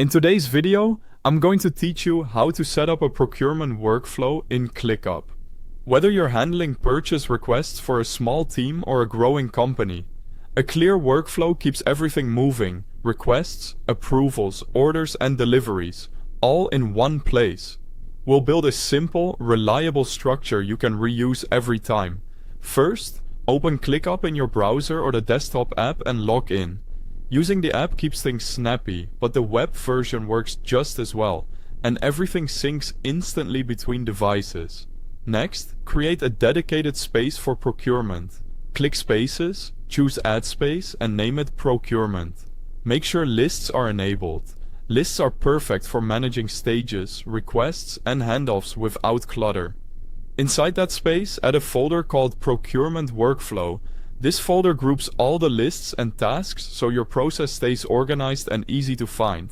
In today's video, I'm going to teach you how to set up a procurement workflow in ClickUp. Whether you're handling purchase requests for a small team or a growing company, a clear workflow keeps everything moving: requests, approvals, orders, and deliveries, all in one place. We'll build a simple, reliable structure you can reuse every time. First, open ClickUp in your browser or the desktop app and log in. Using the app keeps things snappy, but the web version works just as well, and everything syncs instantly between devices. Next, create a dedicated space for procurement. Click Spaces, choose Add Space, and name it Procurement. Make sure lists are enabled. Lists are perfect for managing stages, requests, and handoffs without clutter. Inside that space, add a folder called Procurement Workflow. This folder groups all the lists and tasks so your process stays organized and easy to find.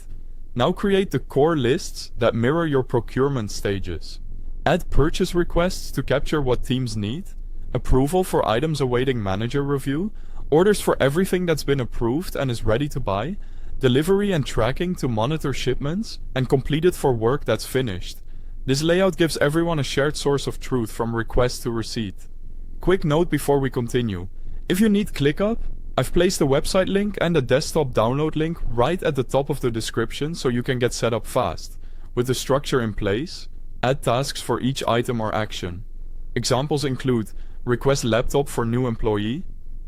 Now create the core lists that mirror your procurement stages. Add purchase requests to capture what teams need, approval for items awaiting manager review, orders for everything that's been approved and is ready to buy, delivery and tracking to monitor shipments, and completed for work that's finished. This layout gives everyone a shared source of truth from request to receipt. Quick note before we continue. If you need ClickUp, I've placed a website link and a desktop download link right at the top of the description so you can get set up fast. With the structure in place, add tasks for each item or action. Examples include request laptop for new employee,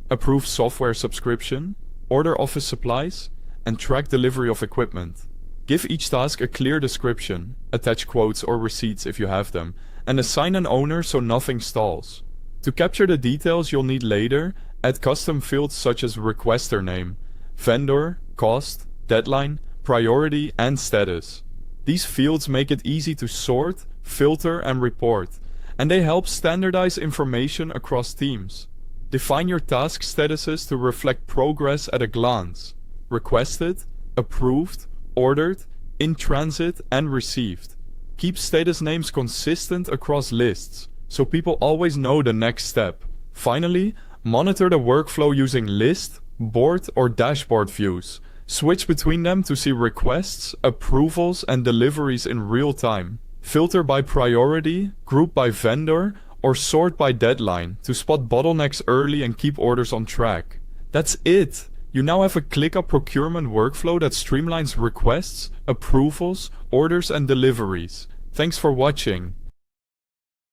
approve software subscription, order office supplies, and track delivery of equipment. Give each task a clear description, attach quotes or receipts if you have them, and assign an owner so nothing stalls. To capture the details you'll need later, add custom fields such as requester name, vendor, cost, deadline, priority, and status. These fields make it easy to sort, filter, and report, and they help standardize information across teams. Define your task statuses to reflect progress at a glance: requested, approved, ordered, in transit, and received. Keep status names consistent across lists, so people always know the next step. Finally, monitor the workflow using list, board, or dashboard views. Switch between them to see requests, approvals, and deliveries in real time. Filter by priority, group by vendor, or sort by deadline to spot bottlenecks early and keep orders on track. That's it! You now have a ClickUp procurement workflow that streamlines requests, approvals, orders, and deliveries. Thanks for watching.